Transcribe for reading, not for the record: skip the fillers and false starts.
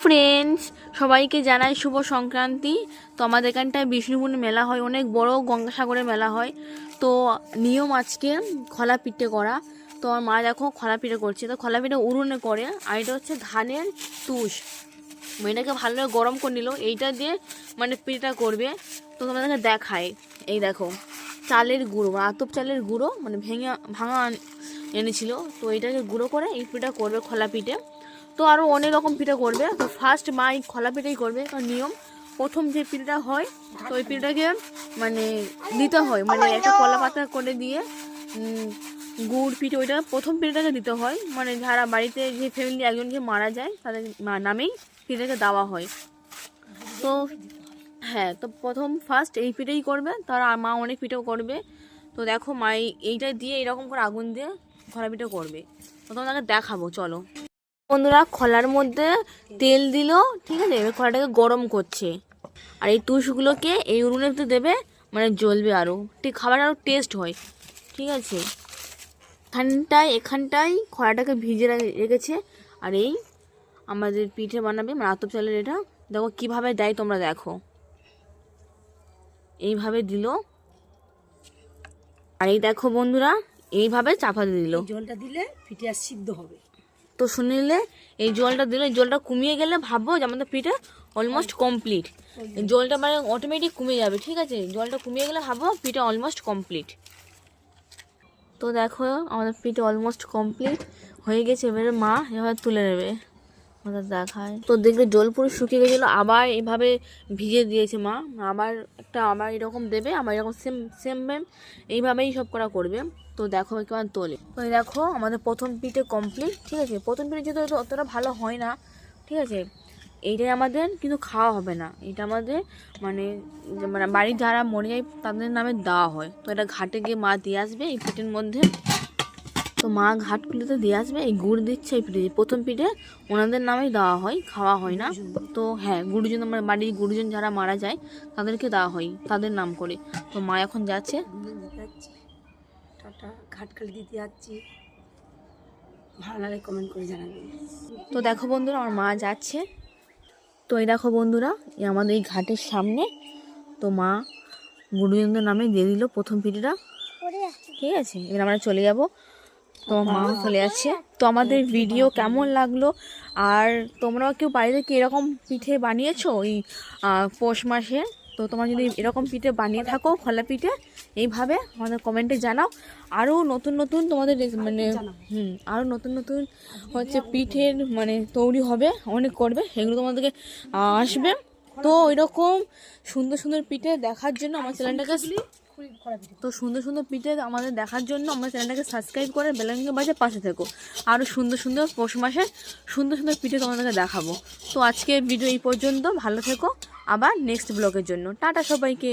Friends, সবাইকে জানাই শুভ সংক্রান্তি। তো আমাদের এখানটায় বিষ্ণুপুর মেলা হয়, অনেক বড় গঙ্গাসাগরে মেলা হয়। তো নিয়ম আজকে খলা পিঠে করা। তো আমার মা দেখো খলা পিঠে করছে। তো খলা পিঠে উনুনে করে, আর এটা হচ্ছে ধানের তুষ। এটাকে ভালোভাবে গরম করে নিল, এইটা দিয়ে মানে পিঠেটা করবে। তো তোমাদেরকে দেখায়, এই দেখো চালের গুঁড়ো, আতপ চালের গুঁড়ো মানে ভাঙা এনেছিল। তো এইটাকে গুঁড়ো করে এই পিঠা করবে, খলা পিঠে। তো আরও অনেক রকম পিঠা করবে। তো ফার্স্ট মা এই খলা পিঠাই করবে, কারণ নিয়ম প্রথম যে পিঠাটা হয়, তো ওই পিঠাটাকে মানে দিতে হয়, মানে একটা কলা পাতা করে দিয়ে গুড় পিঠে, ওইটা প্রথম পিঠাটাকে দিতে হয়। মানে যারা বাড়িতে যে ফ্যামিলি একজনকে মারা যায় তাদের নামেই পিঠাটাকে দেওয়া হয়। তো হ্যাঁ, তো প্রথম ফার্স্ট এই পিঠেই করবে, তারা মা অনেক পিঠেও করবে। তো দেখো মা এইটা দিয়ে এরকম করে আগুন দিয়ে খলা পিঠে করবে। তো তোমাকে দেখাবো, চলো বন্ধুরা। খলার মধ্যে তেল দিল, ঠিক আছে, এবার খলাটাকে গরম করছে। আর এই তুষগুলোকে এই উনুনের ভিতরে দেবে, মানে জ্বলবে আরও, ঠিক খাবার আরও টেস্ট হয়, ঠিক আছে। এখানটায় খলাটাকে ভিজে রেখেছে। আর এই আমাদের পিঠে বানাবে, মানে আতপ চালের। এটা দেখো কিভাবে দেয়, তোমরা দেখো, এইভাবে দিল। আর এই দেখো বন্ধুরা, এইভাবে চাপা দিল। জলটা দিলে পিঠে আর সিদ্ধ হবে। তো শুনিলে এই জলটা দিলে, এই জলটা কমিয়ে গেলে ভাববো যে আমাদের পিঠে অলমোস্ট কমপ্লিট। জলটা মানে অটোমেটিক কমে যাবে, ঠিক আছে। জলটা কমিয়ে গেলে ভাবো পিঠে অলমোস্ট কমপ্লিট। তো দেখো আমাদের পিঠে অলমোস্ট কমপ্লিট হয়ে গেছে। এবারে মা এভাবে তুলে নেবে, আমাদের দেখায়। তো দেখলে জল পুরো শুকিয়ে গেছিলো, আবার এইভাবে ভিজে দিয়েছে মা। আবার এরকম দেবে, আবার এরকম সেম সেম এইভাবেই সব করা করবে। তো দেখো কেমন তোলে। তো দেখো আমাদের প্রথম পিঠে কমপ্লিট, ঠিক আছে। প্রথম পিঠে যেহেতু অতটা ভালো হয় না, ঠিক আছে, এইটাই আমাদের কিন্তু খাওয়া হবে না। এটা আমাদের মানে মানে বাড়ির যারা মরে যায় তাদের নামে দেওয়া হয়। তো এটা ঘাটে গিয়ে মা দিয়ে আসবে এই পিঠের মধ্যে। তো মা ঘাটগুলোতে দিয়ে আসবে, এই গুড় দিচ্ছে এই পিঠে। প্রথম পিঠে ওনাদের নামেই দেওয়া হয়, খাওয়া হয় না। তো হ্যাঁ, গুরুজন, আমার বাড়ির গুরুজন যারা মারা যায় তাদেরকে দেওয়া হয়, তাদের নাম করে। তো মা এখন যাচ্ছে, টাটা, ঘাটকালি দিতে যাচ্ছি। ভালো লাগে কমেন্ট করে জানাবেন। তো দেখো বন্ধুরা, আমার মা যাচ্ছে। তো এই দেখো বন্ধুরা, এই আমাদের এই ঘাটের সামনে। তো মা গুরুজনদের নামে দিয়ে দিল প্রথম পিঠেটা, ঠিক আছে। এবার আমরা চলে যাব। তো মা চলে যাচ্ছে। তো আমাদের ভিডিও কেমন লাগলো, আর তোমরাও কেউ বাড়িতে কি এরকম পিঠে বানিয়েছো এই পৌষ মাসে? তো তোমরা যদি এরকম পিঠে বানিয়ে থাকো, খলা পিঠে, এইভাবে আমাদের কমেন্টে জানাও। আরও নতুন নতুন তোমাদের মানে আরও নতুন নতুন হচ্ছে পিঠের মানে তৈরি হবে, অনেক করবে, এগুলো তোমাদেরকে আসবে। তো এরকম সুন্দর সুন্দর পিঠে দেখার জন্য আমার চ্যানেলটাকে, তো সুন্দর সুন্দর পিঠে আমাদের দেখার জন্য আমার চ্যানেলটাকে সাবস্ক্রাইব করে বেল আইকন বাজে পাশে থেকো। আরও সুন্দর সুন্দর পৌষ মাসে সুন্দর সুন্দর পিঠে তোমাদেরকে দেখাবো। তো আজকের ভিডিও এই পর্যন্ত, ভালো থেকো। আবার নেক্সট ব্লগের জন্য টাটা সবাইকে।